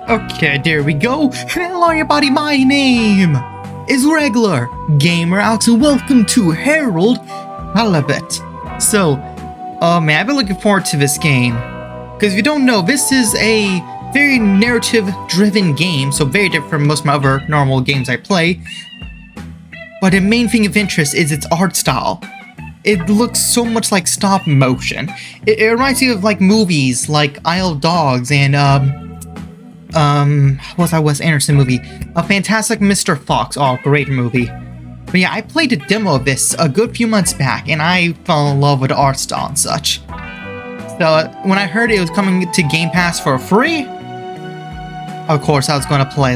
Okay, there we go. Hello everybody, my name is Regular Gamer Alex and welcome to Harold Halibut. So, man, I've been looking forward to this game. Because if you don't know, this is a very narrative-driven game, so very different from most of my other normal games I play. But the main thing of interest is its art style. It looks so much like stop motion. It reminds me of like movies like Isle of Dogs and what was that Wes Anderson movie? A Fantastic Mr. Fox. Oh, great movie. But yeah, I played a demo of this a good few months back, and I fell in love with the art style and such. So when I heard it was coming to Game Pass for free, of course I was going to play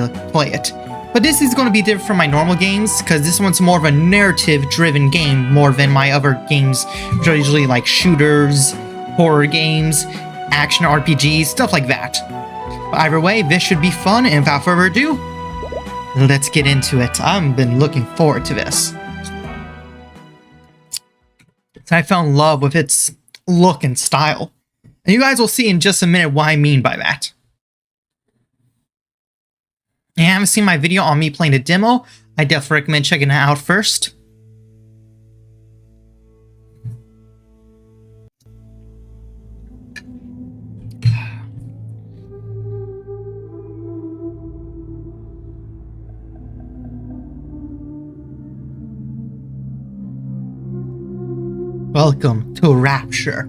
it. But this is going to be different from my normal games, because this one's more of a narrative-driven game, more than my other games, which are usually like shooters, horror games, action RPGs, stuff like that. But either way, this should be fun, and without further ado, let's get into it. I've been looking forward to this. So I fell in love with its look and style. And you guys will see in just a minute what I mean by that. If you haven't seen my video on me playing the demo, I definitely recommend checking it out first. Welcome to Rapture.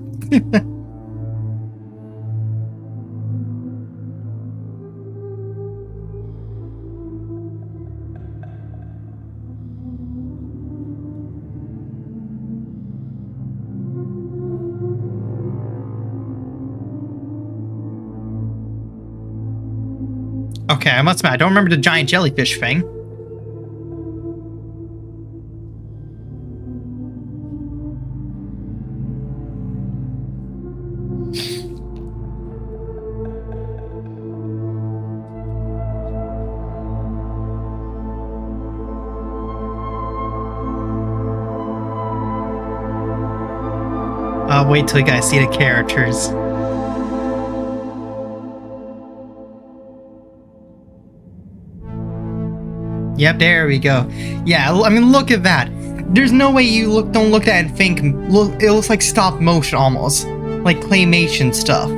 Okay, I must admit, I don't remember the giant jellyfish thing. I'll wait till you guys see the characters. Yep, there we go. Yeah, I mean, look at that. There's no way you don't look at it and think, look, it looks like stop motion almost. Like claymation stuff.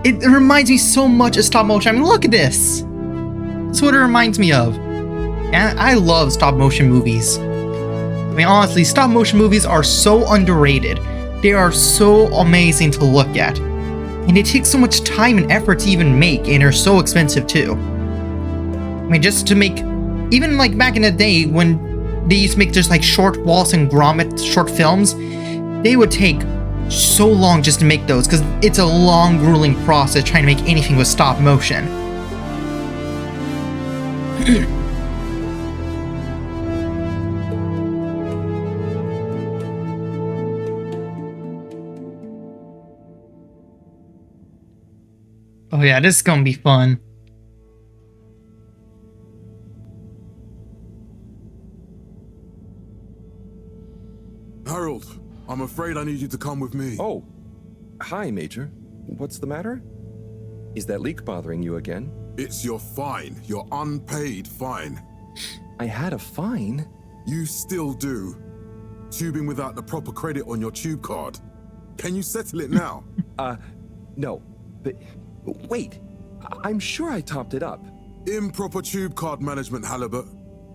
It reminds me so much of stop motion. I mean, look at this. That's what it reminds me of. And I love stop motion movies. I mean, honestly, stop motion movies are so underrated. They are so amazing to look at. And they take so much time and effort to even make, and they're so expensive too. I mean, just to make, even like back in the day when they used to make just like short Wallace and Gromit short films, they would take so long just to make those, because it's a long, grueling process trying to make anything with stop motion. Oh yeah, this is gonna be fun. Harold, I'm afraid I need you to come with me. Oh, hi, Major. What's the matter? Is that leak bothering you again? It's your fine, your unpaid fine. I had a fine? You still do. Tubing without the proper credit on your tube card. Can you settle it now? No. But wait, I'm sure I topped it up. Improper tube card management, Halibut.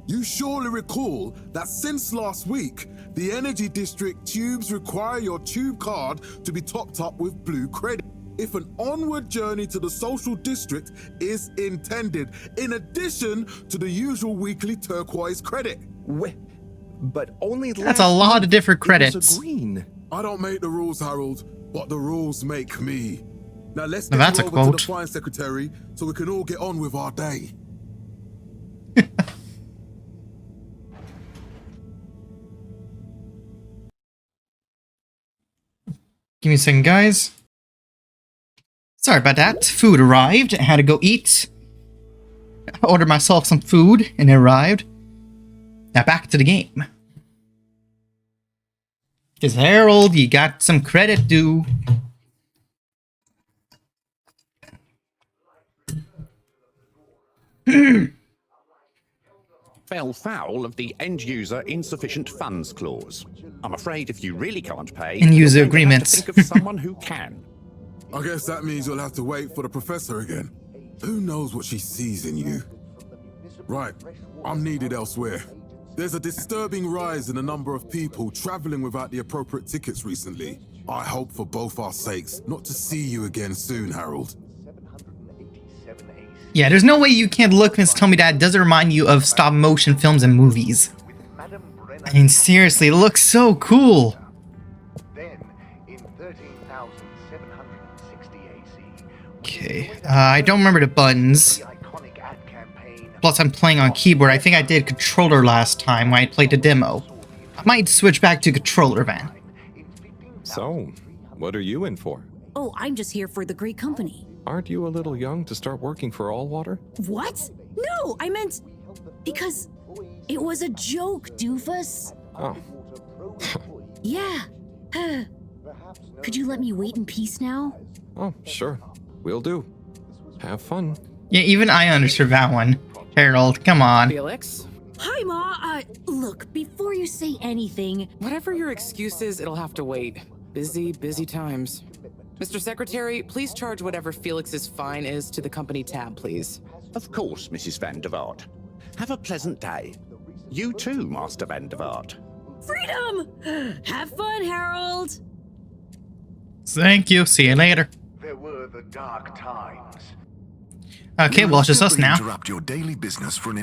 You surely recall that since last week, the Energy District tubes require your tube card to be topped up with blue credit if an onward journey to the social district is intended, in addition to the usual weekly turquoise credit. Wait, but only That's a lot of different credits. Green. I don't make the rules, Harold, but the rules make me. Now let's Now get that's you a over to quote. the fine secretary so we can all get on with our day. Give me a second, guys. Sorry about that. Food arrived. I had to go eat. I ordered myself some food, and it arrived. Now back to the game. Because Harold, you got some credit due. Fell foul of the end-user insufficient funds clause. I'm afraid if you really can't pay, End-user you're going to have agreements. to think of someone who can. I guess that means you'll have to wait for the professor again. Who knows what she sees in you? Right, I'm needed elsewhere. There's a disturbing rise in the number of people traveling without the appropriate tickets recently. I hope for both our sakes not to see you again soon, Harold. Yeah, there's no way you can't look and tell me that doesn't remind you of stop motion films and movies. I mean, seriously, it looks so cool. Okay, I don't remember the buttons. Plus, I'm playing on keyboard. I think I did controller last time when I played the demo. I might switch back to controller then. So, what are you in for? Oh, I'm just here for the great company. Aren't you a little young to start working for Allwater? What? No, I meant because it was a joke, doofus. Oh. Yeah. Could you let me wait in peace now? Oh, sure. Will do. Have fun. Yeah, even I understood that one. Harold, come on. Felix? Hi, Ma. Look, before you say anything... Whatever your excuse is, it'll have to wait. Busy times. Mr. Secretary, please charge whatever Felix's fine is to the company tab, please. Of course, Mrs. Van der Vaart. Have a pleasant day. You too, Master Van der Vaart. Freedom! Have fun, Harold! Thank you. See you later. There were the dark times. Okay, well, it's just us now. Interrupt your daily business for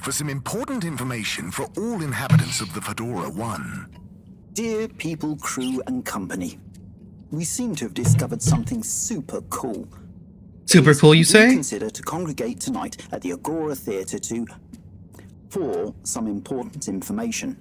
for some important information for all inhabitants of the Fedora 1. Dear people, crew, and company, we seem to have discovered something super cool. Super cool, you We say? consider to congregate tonight at the Agora Theatre for some important information.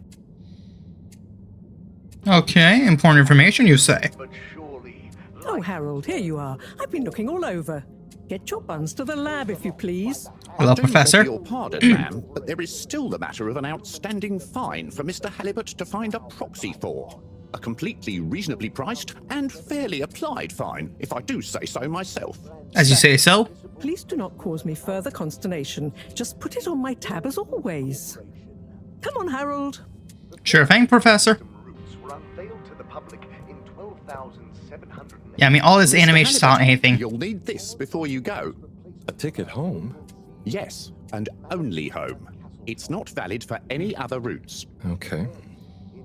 Okay, important information, you say. But surely, Oh, Harold, here you are. I've been looking all over. Get your buns to the lab, if you please. Hello, I do Professor. beg your pardon, ma'am, but there is still the matter of an outstanding fine for Mr. Halibut to find a proxy for. A completely reasonably priced and fairly applied fine, if I do say so myself. As you say so. Please do not cause me further consternation. Just put it on my tab as always. Come on, Harold. Sure thing, Professor. routes were unveiled to the public in 12,700. Yeah, I mean, all this Mr. animation style and Halibut, anything. You'll need this before you go. A ticket home? Yes, and only home. It's not valid for any other routes. Okay.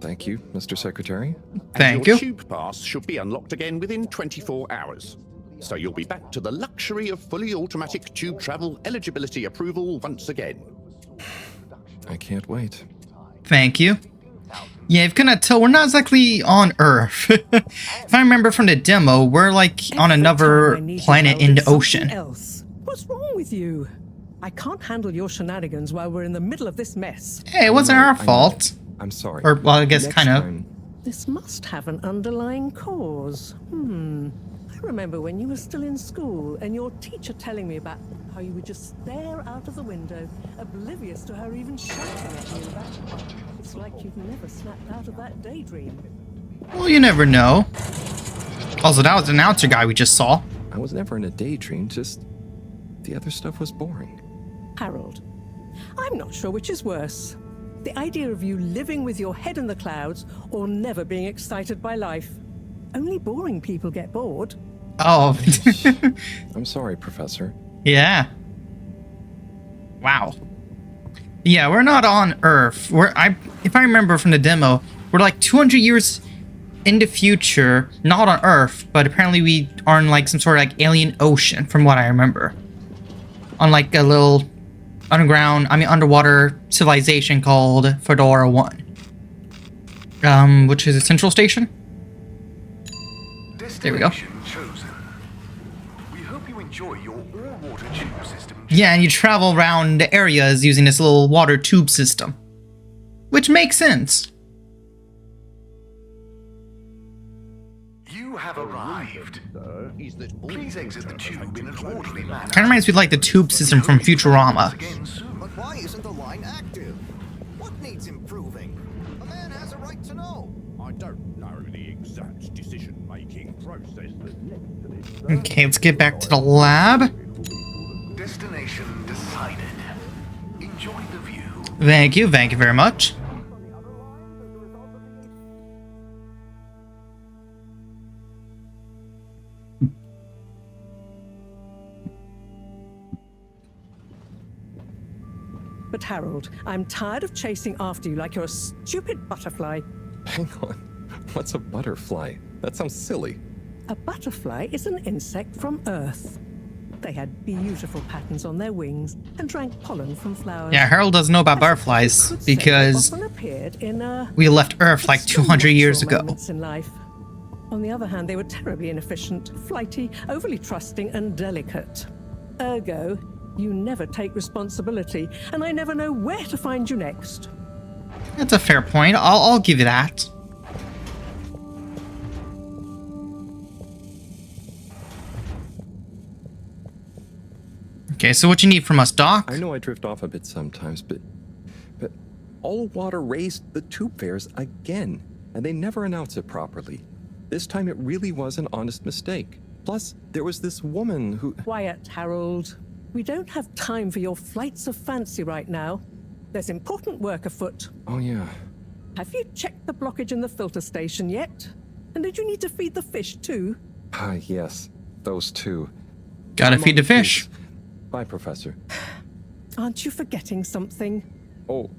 Thank you, Mr. Secretary. Thank and your you. tube pass should be unlocked again within 24 hours. So you'll be back to the luxury of fully automatic tube travel eligibility approval once again. I can't wait. Thank you. Yeah, if you cannot tell, we're not exactly on Earth. If I remember from the demo, we're like on Every another time I need you, planet Harold, in the it's something ocean. Else. What's wrong with you? I can't handle your shenanigans while we're in the middle of this mess. Hey, it wasn't our I know. fault. I'm sorry. Or, well, I guess Next kind of. time- This must have an underlying cause. I remember when you were still in school and your teacher telling me about how you would just stare out of the window, oblivious to her even shouting at you. It's like you've never snapped out of that daydream. Well, you never know. Also, that was the announcer guy we just saw. I was never in a daydream, just the other stuff was boring. Harold, I'm not sure which is worse. The idea of you living with your head in the clouds or never being excited by life. Only boring people get bored. Oh. I'm sorry, Professor. Yeah. Wow. Yeah, we're not on Earth. If I remember from the demo, we're like 200 years in the future, not on Earth, but apparently we are in like some sort of like alien ocean, from what I remember. On like a little underwater civilization called Fedora 1. Which is a central station? There we go. Chosen. We hope you enjoy your all-water tube system. Yeah, and you travel around the areas using this little water tube system. Which makes sense. You have arrived. Please exit the tube in an orderly manner. Kind of reminds me of like the tube system from Futurama. Again soon. But why isn't the line active? What needs improving? A man has a right to know. I don't know the exact decision-making process that led to this. Okay, let's get back to the lab. Destination Thank you very much. But Harold, I'm tired of chasing after you like you're a stupid butterfly. Hang on. What's a butterfly? That sounds silly. A butterfly is an insect from Earth. They had beautiful patterns on their wings and drank pollen from flowers. Yeah, Harold doesn't know about butterflies because we left Earth like 200 years ago. In life. On the other hand, they were terribly inefficient, flighty, overly trusting, and delicate. Ergo, you never take responsibility, and I never know where to find you next. That's a fair point. I'll give you that. Okay, so what you need from us, Doc? I know I drift off a bit sometimes, but all water raised the tube fares again, and they never announce it properly. This time it really was an honest mistake. Plus, there was this woman who... Quiet, Harold. We don't have time for your flights of fancy right now. There's important work afoot. Oh, yeah. Have you checked the blockage in the filter station yet? And did you need to feed the fish too? Yes. Those two. Gotta feed the fish. Bye, Professor. Aren't you forgetting something? Oh,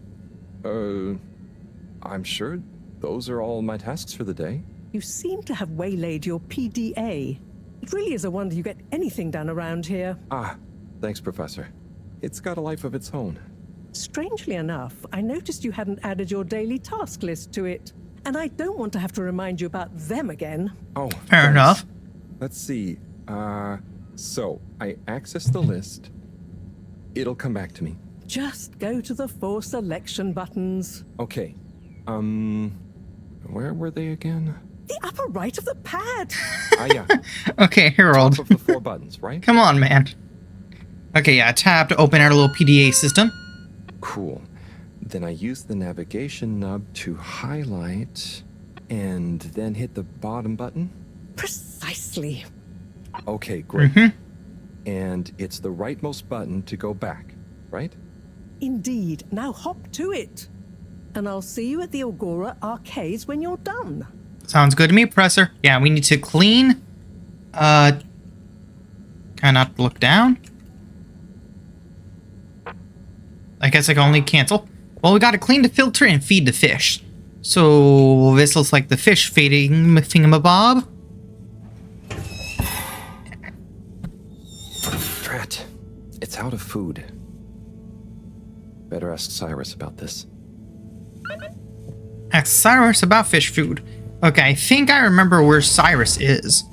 I'm sure those are all my tasks for the day. You seem to have waylaid your PDA. It really is a wonder you get anything done around here. Ah, thanks, Professor. It's got a life of its own. Strangely enough, I noticed you hadn't added your daily task list to it. And I don't want to have to remind you about them again. Oh, fair enough. Let's see. So I access the list. It'll come back to me. Just go to the 4 selection buttons. Okay. Where were they again? The upper right of the pad. Yeah. Okay, Harold. Top of the 4 buttons, right? Come on, man. Okay, yeah, tab to open our little PDA system. Cool. Then I use the navigation nub to highlight and then hit the bottom button. Precisely. Okay, great. And it's the rightmost button to go back, right? Indeed. Now hop to it. And I'll see you at the Agora arcades when you're done. Sounds good to me, Professor. Yeah, we need to clean. Kind of not look down. I guess I can only cancel. Well, we gotta clean the filter and feed the fish. So this looks like the fish feeding thingamabob. Drat. It's out of food. Better ask Cyrus about this. Ask Cyrus about fish food. Okay, I think I remember where Cyrus is.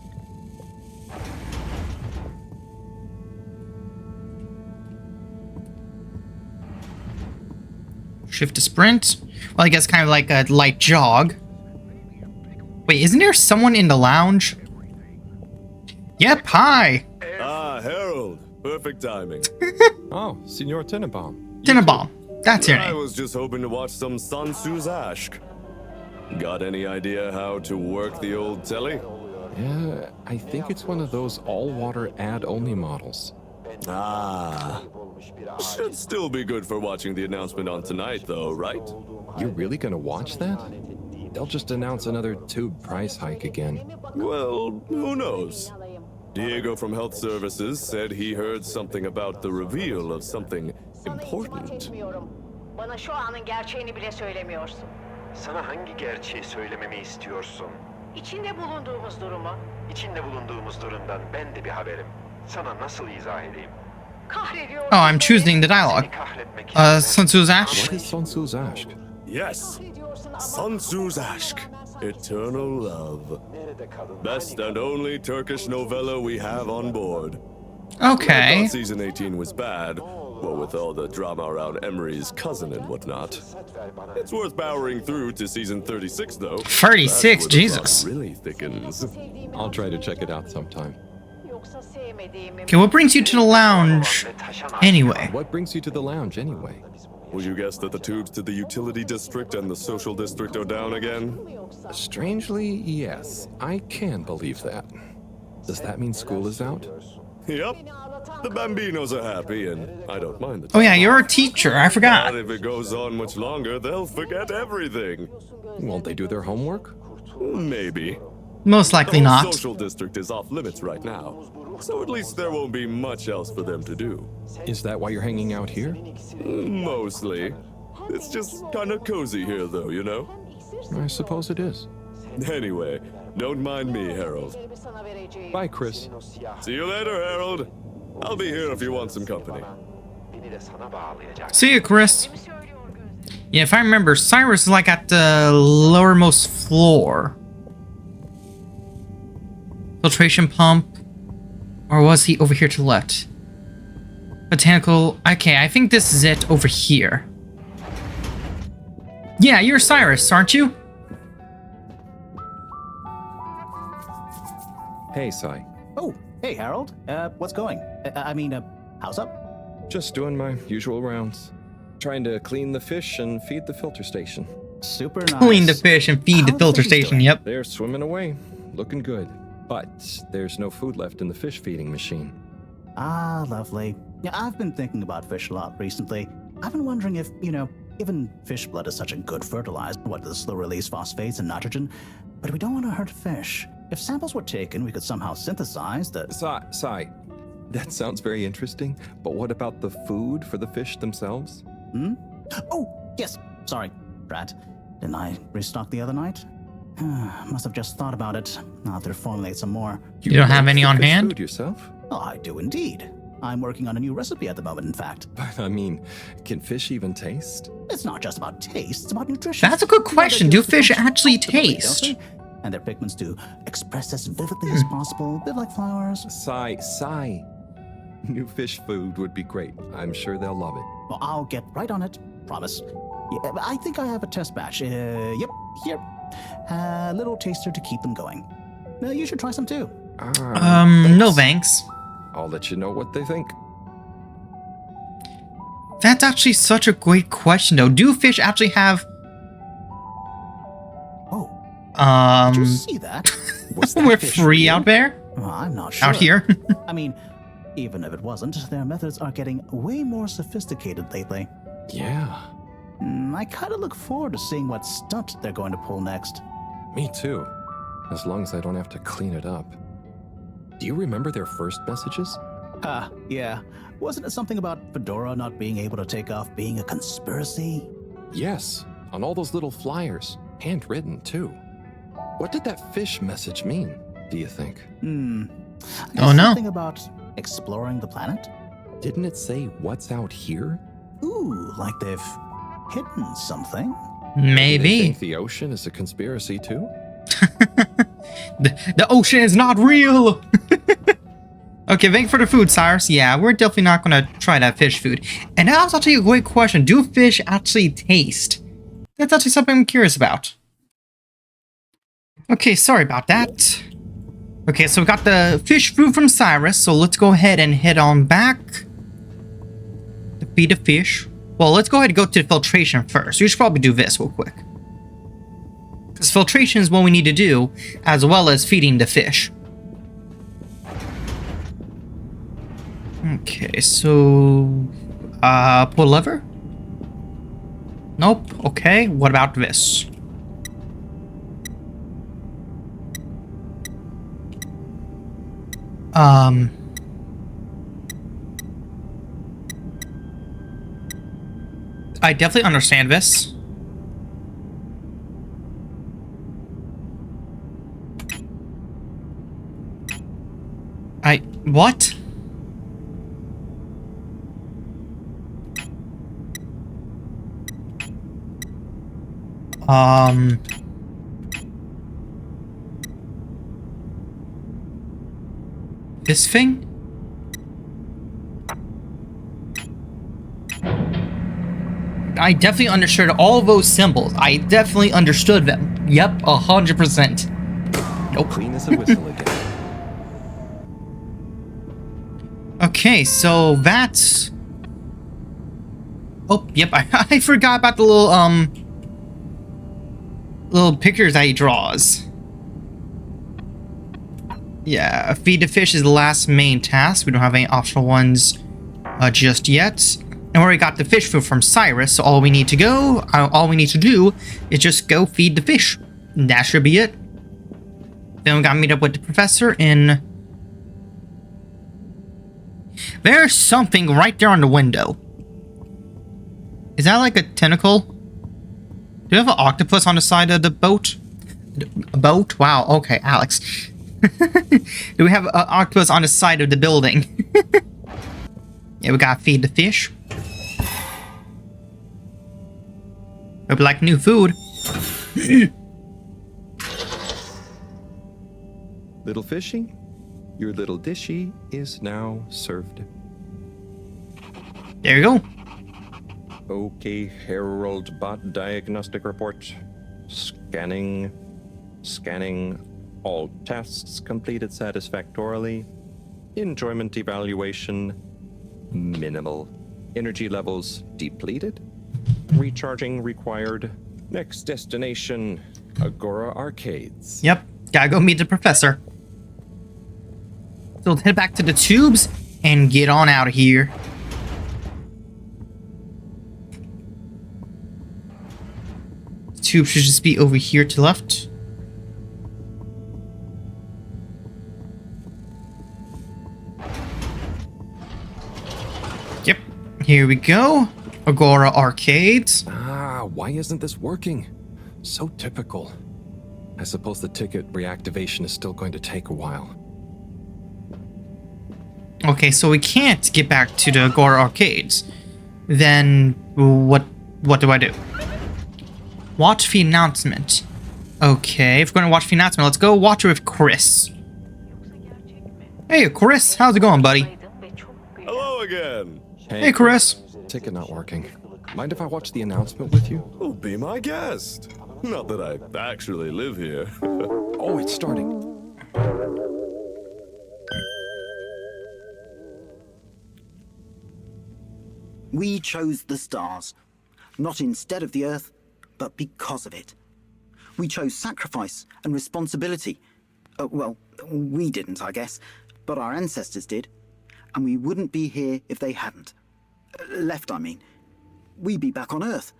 Shift to sprint. Well, I guess kind of like a light jog. Wait, isn't there someone in the lounge? Yep, hi. Harold. Perfect timing. Oh, Senor Tenenbaum. Tenenbaum. That's your I name. was just hoping to watch some Sun Tzu's Ashk. Got any idea how to work the old telly? Yeah, I think it's one of those all-water ad-only models. Ah. Should still be good for watching the announcement on tonight, though, right? You're really gonna watch that? They'll just announce another tube price hike again. Well, who knows? Diego from Health Services said he heard something about the reveal of something important. Bana şu anın gerçeğini bile söylemiyorsun. Sana hangi gerçeği söylememi istiyorsun? İçinde bulunduğumuz durumu. İçinde bulunduğumuz durumdan ben de bir haberim. Sana nasıl izah edeyim? Oh, I'm choosing the dialogue. Sun Tzu's Ash. What is Sun Tzu's Ashk? Yes, Sun Tzu's Ashk, Eternal Love. Best and only Turkish novella we have on board. Okay. I thought season 18 was bad, well, with all the drama around Emery's cousin and whatnot. It's worth powering through to season 36, though. 36, Jesus. Really thickens. I'll try to check it out sometime. Okay, what brings you to the lounge anyway? What brings you to the lounge anyway? Will you guess that the tubes to the utility district and the social district are down again? Strangely, yes. I can believe that. Does that mean school is out? Yep. The Bambinos are happy, and I don't mind the Oh yeah, time you're a off. teacher. I forgot. But if it goes on much longer, they'll forget everything. Won't they do their homework? Maybe. Most likely The whole not. social district is off limits right now, so at least there won't be much else for them to do. Is that why you're hanging out here? Mostly. It's just kind of cozy here, though, you know? I suppose it is. Anyway, don't mind me, Harold. Bye, Chris. See you later, Harold. I'll be here if you want some company. See you, Chris. Yeah, if I remember, Cyrus is like at the lowermost floor. Filtration pump. Or was he over here to the left? Botanical. Okay, I think this is it over here. Yeah, you're Cyrus, aren't you? Hey, Sai. Oh, hey, Harold. What's going? How's up? Just doing my usual rounds. Trying to clean the fish and feed the filter station. Super nice. Clean the fish and feed the filter station, yep. They're swimming away, looking good. But there's no food left in the fish feeding machine. Ah, lovely. Yeah, I've been thinking about fish a lot recently. I've been wondering if, given fish blood is such a good fertilizer, what the slow-release phosphates and nitrogen, but we don't want to hurt fish. If samples were taken, we could somehow synthesize the... Sai, that sounds very interesting, but what about the food for the fish themselves? Oh, yes. Sorry, Brad. Didn't I restock the other night? Must have just thought about it. I'll have to formulate some more. You don't have any on fish hand? Food yourself? Oh, I do indeed. I'm working on a new recipe at the moment, in fact. But I mean, can fish even taste? It's not just about taste, it's about nutrition. That's a good question. Do fish actually taste? And their pigments do express as vividly as possible, a bit like flowers. Sai. New fish food would be great. I'm sure they'll love it. Well, I'll get right on it. Promise. Yeah, I think I have a test batch. Yep, here. A little taster to keep them going. You should try some too. No thanks. I'll let you know what they think. That's actually such a great question, though. Do fish actually have... Did you see that? We're free out there? Well, I'm not sure. Out here? I mean, even if it wasn't, their methods are getting way more sophisticated lately. Yeah. I kind of look forward to seeing what stunt they're going to pull next. Me too. As long as I don't have to clean it up. Do you remember their first messages? Yeah. Wasn't it something about Fedora not being able to take off being a conspiracy? Yes, on all those little flyers. Handwritten, too. What did that fish message mean, do you think? Oh, no. Something about exploring the planet? Didn't it say what's out here? Ooh, like they've hidden something? Maybe. Do they think the ocean is a conspiracy, too? The ocean is not real! Okay, thank you for the food, Cyrus. Yeah, we're definitely not gonna try that fish food. And that was actually a great question. Do fish actually taste? That's actually something I'm curious about. Okay, sorry about that. Okay, so we got the fish food from Cyrus, so let's go ahead and head on back. To feed the fish. Well, let's go ahead and go to filtration first. We should probably do this real quick. Because filtration is what we need to do, as well as feeding the fish. Okay, so... pull lever? Nope. Okay, what about this? I definitely understand this. What? This thing? I definitely understood all those symbols. I definitely understood them. Yep, 100%. Nope. Clean as a whistle again. Okay, so that's... Oh, yep, I forgot about the little, little pictures that he draws. Yeah, feed the fish is the last main task. We don't have any optional ones just yet. And we already got the fish food from Cyrus, so all we need to do is just go feed the fish. And that should be it. Then we gotta meet up with the professor in... There's something right there on the window. Is that like a tentacle? Do you have an octopus on the side of the boat? A boat? Wow, okay, Alex. Do we have an octopus on the side of the building? Yeah, we gotta feed the fish. Hope you like new food. Little fishy, your little dishy is now served. There you go. Okay, Harold Bot diagnostic report. Scanning. All tests completed satisfactorily. Enjoyment evaluation minimal. Energy levels depleted. Recharging required. Next destination, Agora Arcades. Yep, gotta go meet the professor. So let's head back to the tubes and get on out of here. The tube should just be over here to the left. Yep, here we go. Agora Arcades. Why isn't this working? So typical. I suppose the ticket reactivation is still going to take a while. Okay, so we can't get back to the Agora Arcades. Then what do I do? Watch the announcement. Okay, if we're gonna watch the announcement, let's go watch it with Chris. Hey, Chris, how's it going, buddy? Hello again. Hey, Chris. Ticket not working. Mind if I watch the announcement with you? Oh, be my guest. Not that I actually live here. Oh, it's starting. We chose the stars, not instead of the Earth, but because of it. We chose sacrifice and responsibility. Well, we didn't, I guess, but our ancestors did, and we wouldn't be here if they hadn't. Left, I mean. We'd be back on Earth,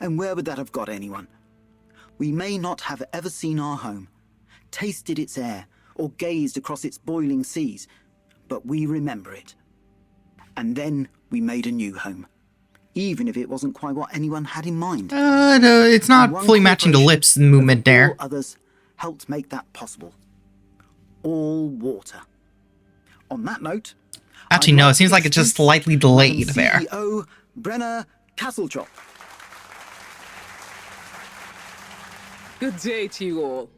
and where would that have got anyone? We may not have ever seen our home, tasted its air, or gazed across its boiling seas, but we remember it. And then we made a new home, even if it wasn't quite what anyone had in mind. It's not fully matching the lips movement there. All others helped make that possible. All water. On that note... Actually, no, it seems like it's just slightly delayed there. CEO Brenna Castletrop. Good day to you all.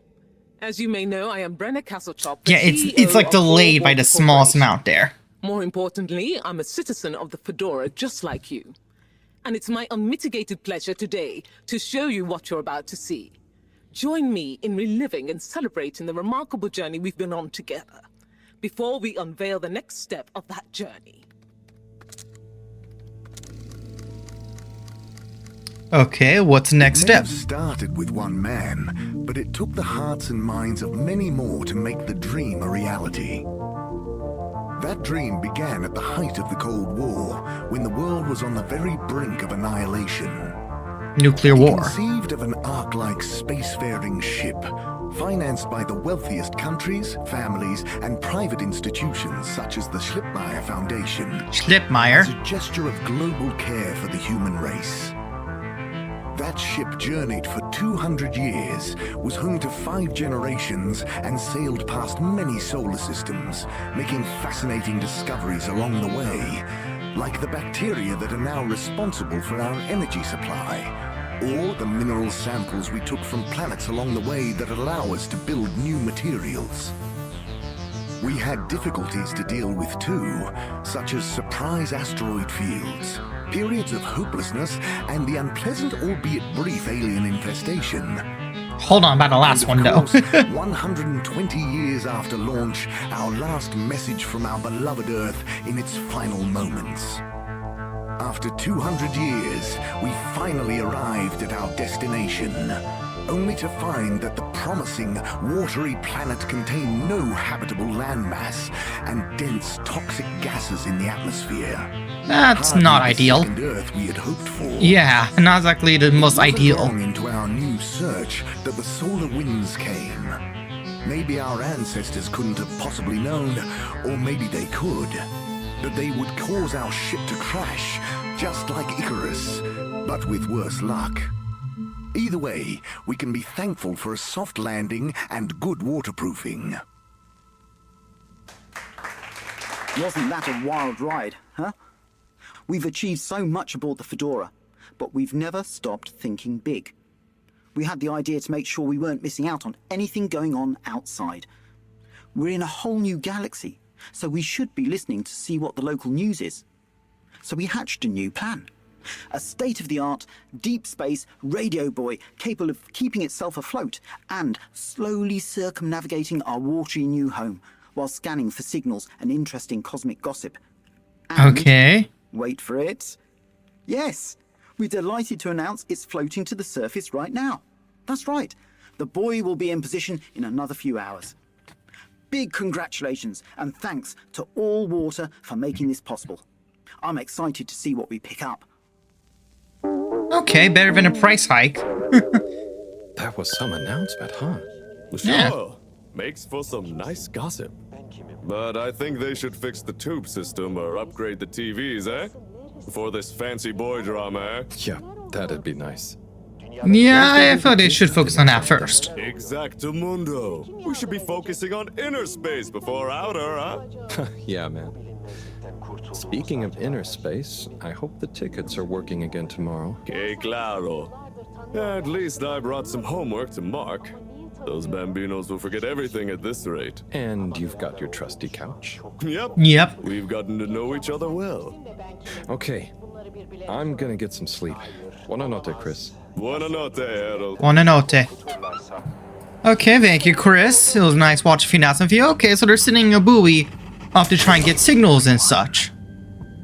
As you may know, I am Brenna Castletrop. Yeah, it's like delayed by the smallest amount there. More importantly, I'm a citizen of the Fedora just like you. And it's my unmitigated pleasure today to show you what you're about to see. Join me in reliving and celebrating the remarkable journey we've been on together, before we unveil the next step of that journey. Okay, what's the next step? It started with one man, but it took the hearts and minds of many more to make the dream a reality. That dream began at the height of the Cold War, when the world was on the very brink of annihilation. Nuclear war. Conceived of an Ark-like spacefaring ship, financed by the wealthiest countries, families, and private institutions such as the Schlippmeyer Foundation. Schlippmeyer? As a gesture of global care for the human race. That ship journeyed for 200 years, was home to 5 generations, and sailed past many solar systems, making fascinating discoveries along the way, like the bacteria that are now responsible for our energy supply, or the mineral samples we took from planets along the way that allow us to build new materials. We had difficulties to deal with too, such as surprise asteroid fields, periods of hopelessness, and the unpleasant albeit brief alien infestation. Hold on about the last one though. 120 years after launch, our last message from our beloved Earth in its final moments. After 200 years, we finally arrived at our destination, only to find that the promising watery planet contained no habitable landmass and dense toxic gases in the atmosphere. That's Hardly not the ideal. second Earth we had hoped for. Yeah, not exactly the most ideal. Long into our new search that the solar winds came. Maybe our ancestors couldn't have possibly known, or maybe they could, that they would cause our ship to crash, just like Icarus, but with worse luck. Either way, we can be thankful for a soft landing and good waterproofing. Wasn't that a wild ride, huh? We've achieved so much aboard the Fedora, but we've never stopped thinking big. We had the idea to make sure we weren't missing out on anything going on outside. We're in a whole new galaxy, so we should be listening to see what the local news is. So we hatched a new plan. A state-of-the-art, deep space radio buoy capable of keeping itself afloat and slowly circumnavigating our watery new home while scanning for signals and interesting cosmic gossip. And, Okay. wait for it. Yes, we're delighted to announce it's floating to the surface right now. That's right. The buoy will be in position in another few hours. Big congratulations and thanks to All Water for making this possible. I'm excited to see what we pick up. Okay, better than a price hike. That was some announcement, huh? Sure. Yeah. Makes for some nice gossip. But I think they should fix the tube system or upgrade the TVs, eh? For this fancy boy drama, eh? Yeah, that'd be nice. Yeah, I thought they should focus on that first. Exactamundo. We should be focusing on inner space before outer, huh? Yeah, man. Speaking of inner space, I hope the tickets are working again tomorrow. Que claro. At least I brought some homework to mark. Those bambinos will forget everything at this rate. And you've got your trusty couch. Yep. We've gotten to know each other well. Okay. I'm gonna get some sleep. Buona notte, Chris. Buona notte, Harold. Buonanotte. Okay, thank you, Chris. It was nice watching Finance with you. Okay, so they're sitting in a buoy off to try and get signals and such.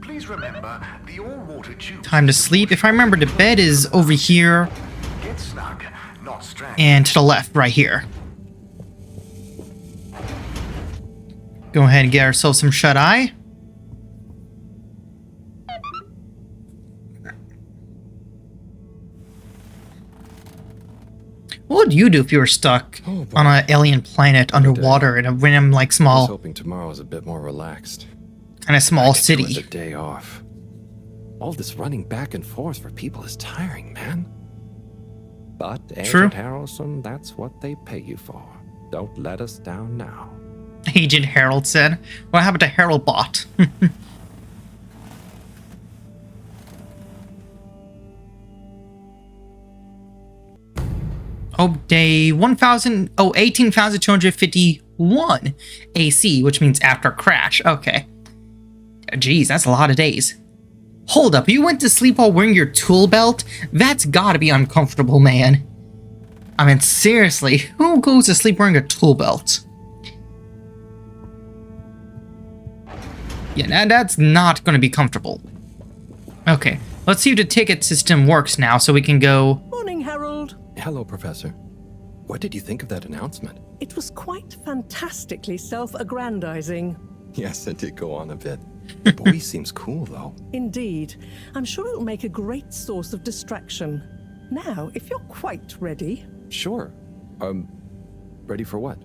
Please remember the all-water tube. Time to sleep. If I remember, the bed is over here Get snug, not strangled. and to the left, right here. Go ahead and get ourselves some shut-eye. What would you do if you were stuck on an alien planet underwater in a random, like, I was small, hoping tomorrow was a bit more relaxed. kind of small I could do with city? a day off. All this running back and forth for people is tiring, man. But, True. Agent Harrelson, that's what they pay you for. Don't let us down now. Agent Harold said. What happened to Harold Bot? Oh, day 18,251 AC, which means after crash. Okay. Jeez, that's a lot of days. Hold up, you went to sleep while wearing your tool belt? That's gotta be uncomfortable, man. I mean, seriously, who goes to sleep wearing a tool belt? Yeah, that's not gonna be comfortable. Okay, let's see if the ticket system works now so we can go... Morning, Harold. Hello, Professor. What did you think of that announcement? It was quite fantastically self-aggrandizing. Yes, it did go on a bit. The buoy seems cool, though. Indeed. I'm sure it'll make a great source of distraction. Now, if you're quite ready... Sure. Ready for what?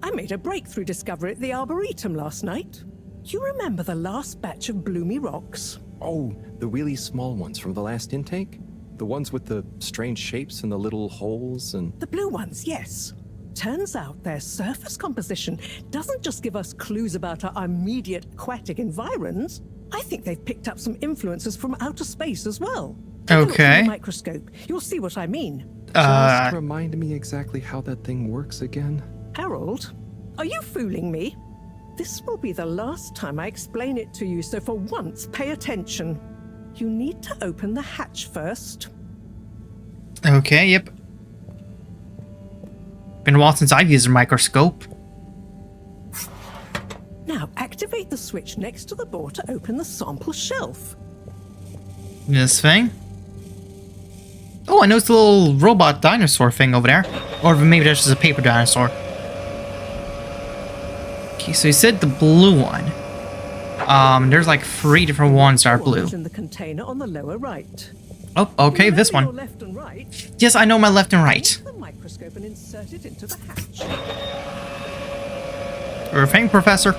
I made a breakthrough discovery at the Arboretum last night. You remember the last batch of bloomy rocks? Oh, the really small ones from the last intake? The ones with the strange shapes and the little holes and... The blue ones, yes. Turns out their surface composition doesn't just give us clues about our immediate aquatic environs. I think they've picked up some influences from outer space as well. Take a look through Okay. the microscope. You'll see what I mean. Just remind me exactly how that thing works again. Harold, are you fooling me? This will be the last time I explain it to you, so for once, pay attention. You need to open the hatch first. Okay, yep. Been a while since I've used a microscope. Now, activate the switch next to the door to open the sample shelf. This thing? Oh, I noticed the little robot dinosaur thing over there. Or maybe that's just a paper dinosaur. Okay, so he said the blue one. There's like 3 different ones that are blue. In the container on the lower right. Oh, okay, this Your one. left and right. Yes, I know my left and right. Use the microscope and insert it into the hatch. Perfect, Professor.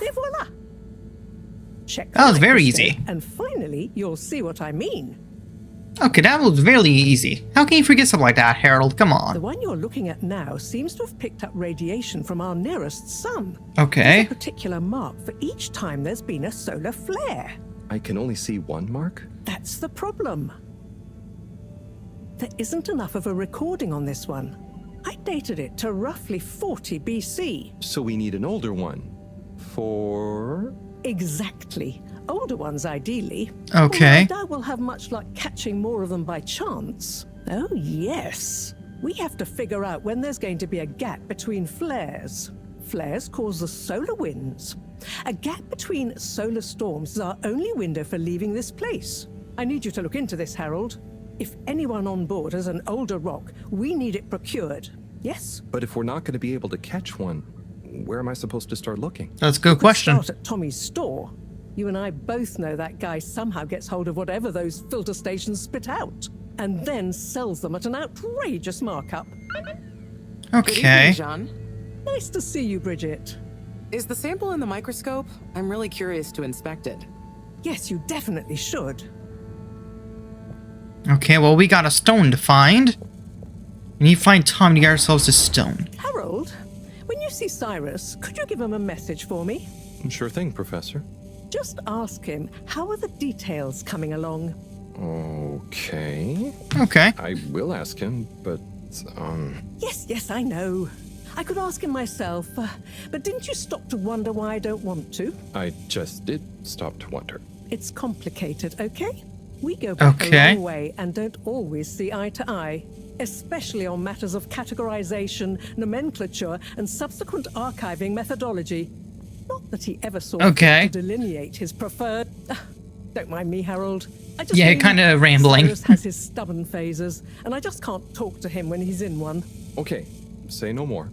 Et voila! Check. That was the very microscope, easy. And finally, you'll see what I mean. Okay, that was really easy. How can you forget something like that, Harold? Come The on. one you're looking at now seems to have picked up radiation from our nearest sun. Okay. There's a particular mark for each time there's been a solar flare. I can only see one mark? That's the problem. There isn't enough of a recording on this one. I dated it to roughly 40 BC. So we need an older one. For... Exactly. Older ones, ideally. Okay. Although I doubt we'll have much luck catching more of them by chance. Oh, yes. We have to figure out when there's going to be a gap between flares. Flares cause the solar winds. A gap between solar storms is our only window for leaving this place. I need you to look into this, Harold. If anyone on board has an older rock, we need it procured. Yes? But if we're not going to be able to catch one, where am I supposed to start looking? That's a good question. Start at Tommy's store. You and I both know that guy somehow gets hold of whatever those filter stations spit out, and then sells them at an outrageous markup. Okay. John. Nice to see you, Bridget. Is the sample in the microscope? I'm really curious to inspect it. Yes, you definitely should. Okay, well, we got a stone to find. We need to find time to get ourselves a stone. Harold, when you see Cyrus, could you give him a message for me? Sure thing, Professor. Just ask him, how are the details coming along? Okay. Okay. I will ask him, but, Yes, I know. I could ask him myself, but didn't you stop to wonder why I don't want to? I just did stop to wonder. It's complicated, okay? We go back Okay. a long way and don't always see eye to eye, especially on matters of categorization, nomenclature, and subsequent archiving methodology. Not that he ever saw Okay. fit to delineate his preferred... Don't mind me, Harold. I just Yeah, mean kinda rambling. Cyrus has his stubborn phases, and I just can't talk to him when he's in one. Okay, say no more.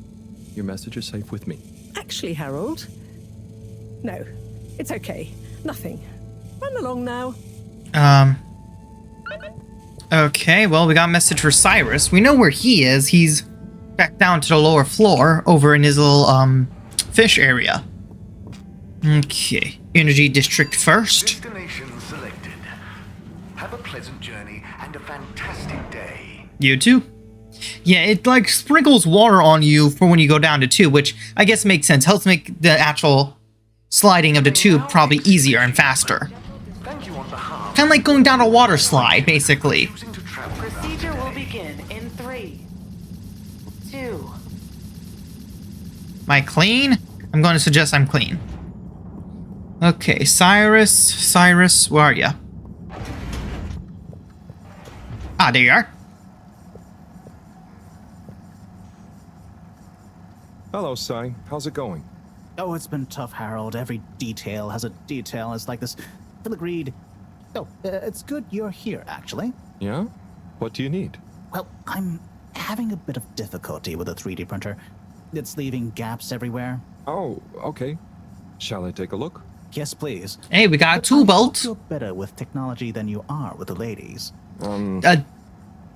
Your message is safe with me. Actually, Harold... No, it's okay. Nothing. Run along now. Okay, well, we got a message for Cyrus. We know where he is. He's back down to the lower floor over in his little, fish area. Okay. Energy district first. Destination selected. Have a pleasant journey and a fantastic day. You too. Yeah, it like sprinkles water on you for when you go down to 2, which I guess makes sense. Helps make the actual sliding of the tube probably easier and faster. Kind of like going down a water slide, basically. Procedure will begin in 3, 2. Am I clean? I'm going to suggest I'm clean. Okay, Cyrus, where are ya? Ah, there you are. Hello, Cy. How's it going? Oh, it's been tough, Harold. Every detail has a detail. It's like this filigreed. Oh, it's good you're here, actually. Yeah? What do you need? Well, I'm having a bit of difficulty with a 3D printer. It's leaving gaps everywhere. Oh, okay. Shall I take a look? Yes, please. Hey, we got a tool belt. You're better with technology than you are with the ladies. I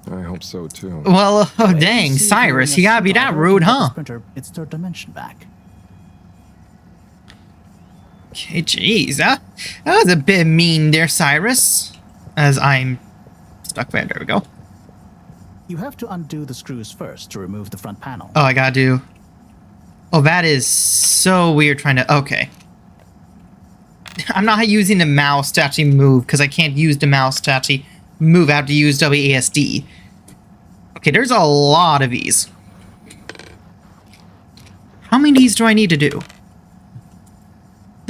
hope so, too. Well, oh dang, Cyrus, you gotta be that rude, huh? Printer, it's third dimension back. Okay, jeez, that was a bit mean there, Cyrus. As I'm stuck there, there we go. You have to undo the screws first to remove the front panel. Oh, I gotta do... Oh, that is so weird trying to... Okay. I'm not using the mouse to actually move, because I can't use the mouse to actually move. I have to use WASD. Okay, there's a lot of these. How many of these do I need to do?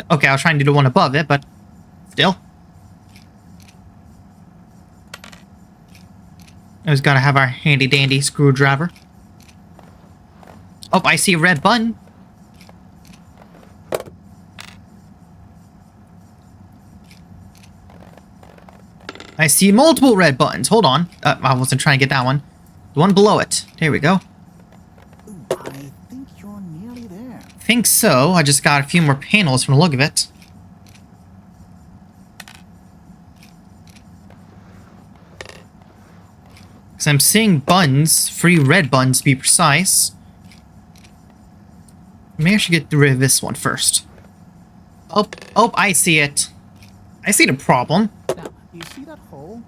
Okay, I was trying to do the one above it, but still. I just gotta have our handy-dandy screwdriver. Oh, I see a red button. I see multiple red buttons. Hold on. I wasn't trying to get that one. The one below it. There we go. I think you're nearly there. Think so. I just got a few more panels from the look of it. Because I'm seeing buttons, 3 red buttons to be precise. Maybe I should get rid of this one first. Oh, I see it. I see the problem. Now, you see that hole?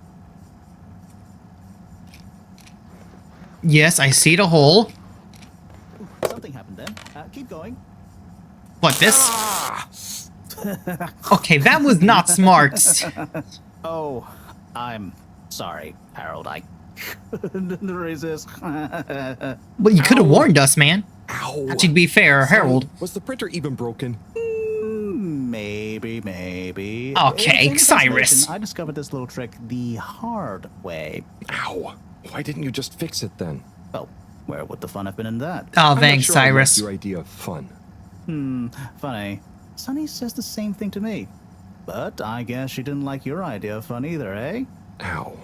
Yes, I see the hole. Ooh, something happened then. Keep going. What, this? Okay, that was not smart. Oh, I'm sorry, Harold. I couldn't resist. Well, you could have warned us, man. Ow. To be fair, Harold. Was the printer even broken? Maybe. Okay, In Cyrus. consolation, I discovered this little trick the hard way. Ow. Why didn't you just fix it then? Well, where would the fun have been in that? Oh, I'm thanks, not sure I like Cyrus. your idea of fun. Funny. Sunny says the same thing to me. But I guess she didn't like your idea of fun either, eh? Ow.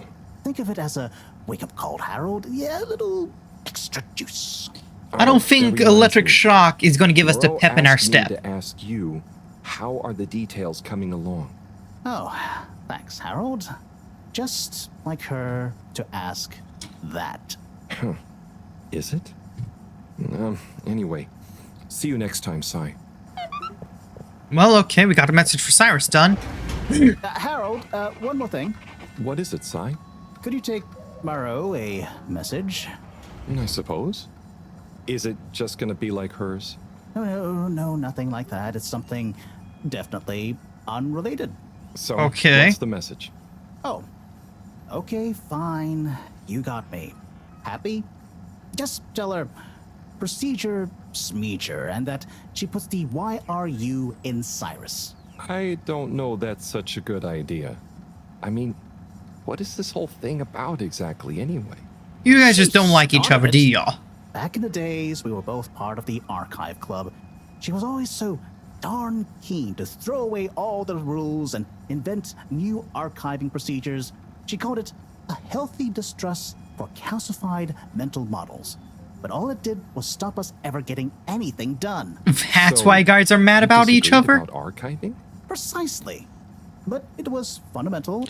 Think of it as a wake-up call, Harold. Yeah, a little extra juice. I don't think electric shock is going to give us the Moreau pep in our asked me step. to ask you, how are the details coming along? Oh, thanks, Harold. Just like her to ask that. Is it? Anyway, see you next time, Sai. Well, okay, we got a message for Cyrus done. Harold, one more thing. What is it, Sai? Could you take Moreau a message? I suppose. Is it just gonna be like hers? No, nothing like that. It's something definitely unrelated. So, Okay. what's the message? Oh, okay, fine. You got me. Happy? Just tell her procedure smeeger and that she puts the YRU in Cyrus. I don't know that's such a good idea. I mean, what is this whole thing about exactly anyway? You guys just don't like each other, do y'all? Back in the days, we were both part of the archive club. She was always so darn keen to throw away all the rules and invent new archiving procedures. She called it a healthy distrust for calcified mental models. But all it did was stop us ever getting anything done. That's why guys are mad about each other? About archiving? Precisely. But it was fundamental.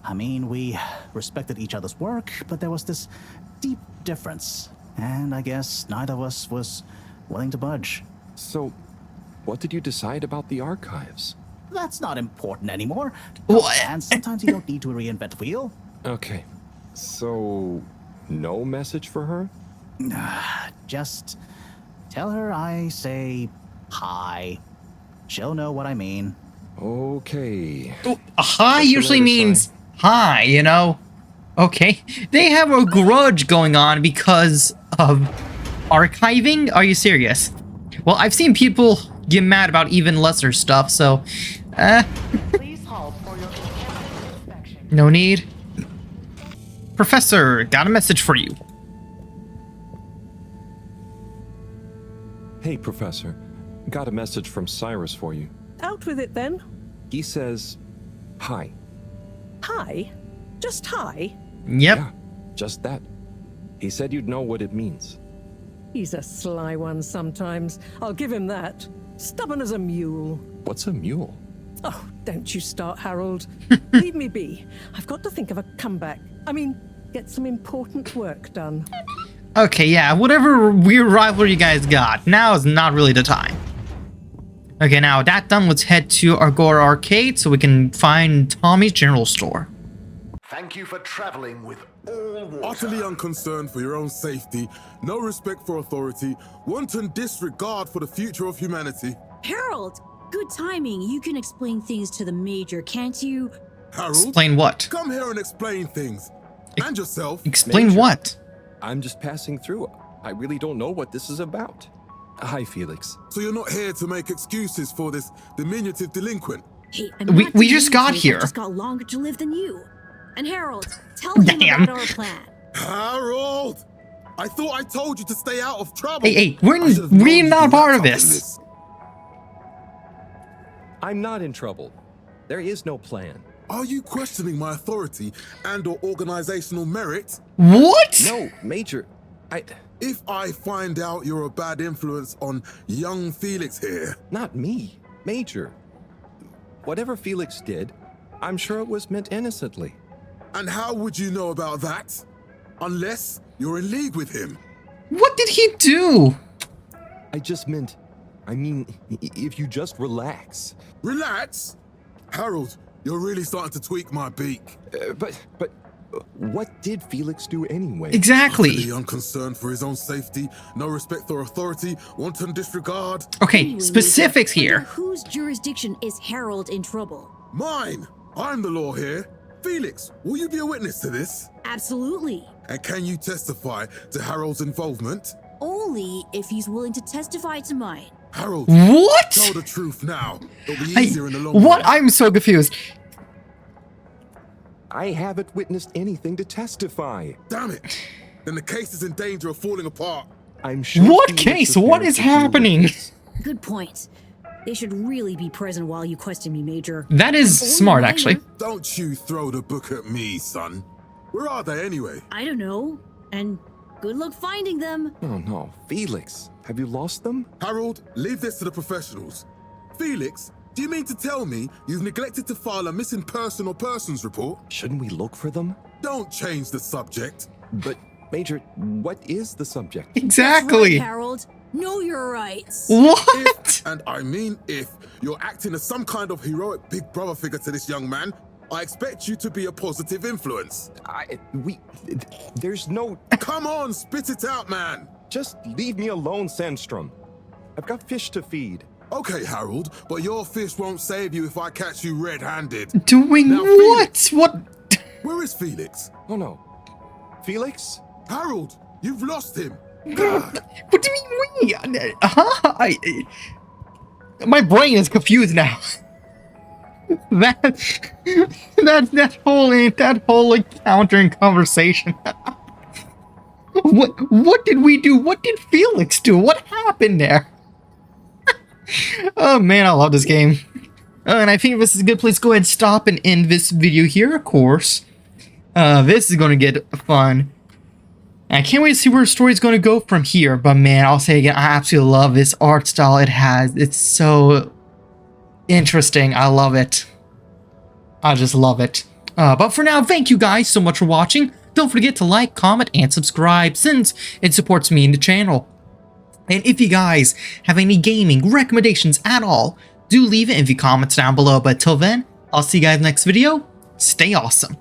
I mean, we respected each other's work, but there was this deep difference. And I guess neither of us was willing to budge. So, what did you decide about the archives? That's not important anymore. What? And sometimes you don't need to reinvent the wheel. Okay. So, no message for her? Just tell her I say hi. She'll know what I mean. Okay. A hi usually means hi, you know? Okay. They have a grudge going on because of archiving? Are you serious? Well, I've seen people get mad about even lesser stuff, so... Please hold for your inspection. No need. Professor, got a message for you. Hey, Professor. Got a message from Cyrus for you. Out with it then. He says, hi. Hi? Just hi? Yep. Yeah, just that. He said you'd know what it means. He's a sly one sometimes. I'll give him that. Stubborn as a mule. What's a mule? Oh, don't you start, Harold. Leave me be. I've got to think of a comeback. I mean, get some important work done. Okay, yeah, whatever weird rivalry you guys got, now is not really the time. Okay, now that done, let's head to Agora Arcade so we can find Tommy's General Store. Thank you for traveling with all water. Utterly unconcerned for your own safety, no respect for authority, wanton disregard for the future of humanity. Harold, good timing. You can explain things to the Major, can't you? Harold, Explain what? come here and explain things. And yourself. Explain Major. what? I'm just passing through. I really don't know what this is about. Hi, Felix. So you're not here to make excuses for this diminutive delinquent? Hey, We just got here. I just got longer to live than you. And Harold, tell him about our plan. Harold! I thought I told you to stay out of trouble. Hey, we're not part of this. I'm not in trouble. There is no plan. Are you questioning my authority and/or organizational merit? What? No, Major. If I find out you're a bad influence on young Felix here... Not me, Major. Whatever Felix did, I'm sure it was meant innocently. And how would you know about that? Unless you're in league with him. What did he do? I mean, if you just relax. Relax? Harold, you're really starting to tweak my beak. But what did Felix do anyway? Exactly. Utterly unconcerned for his own safety, no respect for authority, wanton disregard. Okay, Anyway, specifics Major, here. under whose jurisdiction is Harold in trouble? Mine! I'm the law here. Felix, will you be a witness to this? Absolutely. And can you testify to Harold's involvement? Only if he's willing to testify to mine. Harold, what? Tell the truth now. It'll be easier in the long What? run. I'm so confused. I haven't witnessed anything to testify. Damn it! Then the case is in danger of falling apart. I'm sure. What Felix case? is What there is to deal with happening? this. Good point. They should really be present while you question me, Major. That is Only smart, minor. actually. Don't you throw the book at me, son. Where are they anyway? I don't know. And good luck finding them. Oh no, Felix, have you lost them? Harold, leave this to the professionals. Felix, do you mean to tell me you've neglected to file a missing person or persons report? Shouldn't we look for them? Don't change the subject. But, Major, what is the subject? Exactly. That's right, Harold. Know your rights. What? If, and I mean if, you're acting as some kind of heroic big brother figure to this young man, I expect you to be a positive influence. There's no... Come on, spit it out, man. Just leave me alone, Sandstrom. I've got fish to feed. Okay, Harold, but your fish won't save you if I catch you red-handed. Doing Now, what? Felix, What? where is Felix? Oh no. Felix? Harold, you've lost him. What do you mean? Huh? My brain is confused now. that whole encounter and conversation. What did we do? What did Felix do? What happened there? Oh man, I love this game. And I think this is a good place to go ahead and stop and end this video here, of course. This is going to get fun. I can't wait to see where the story's going to go from here. But man, I'll say again, I absolutely love this art style it has. It's so interesting. I love it. I just love it. But for now, thank you guys so much for watching. Don't forget to like, comment, and subscribe since it supports me in the channel. And if you guys have any gaming recommendations at all, do leave it in the comments down below. But till then, I'll see you guys next video. Stay awesome.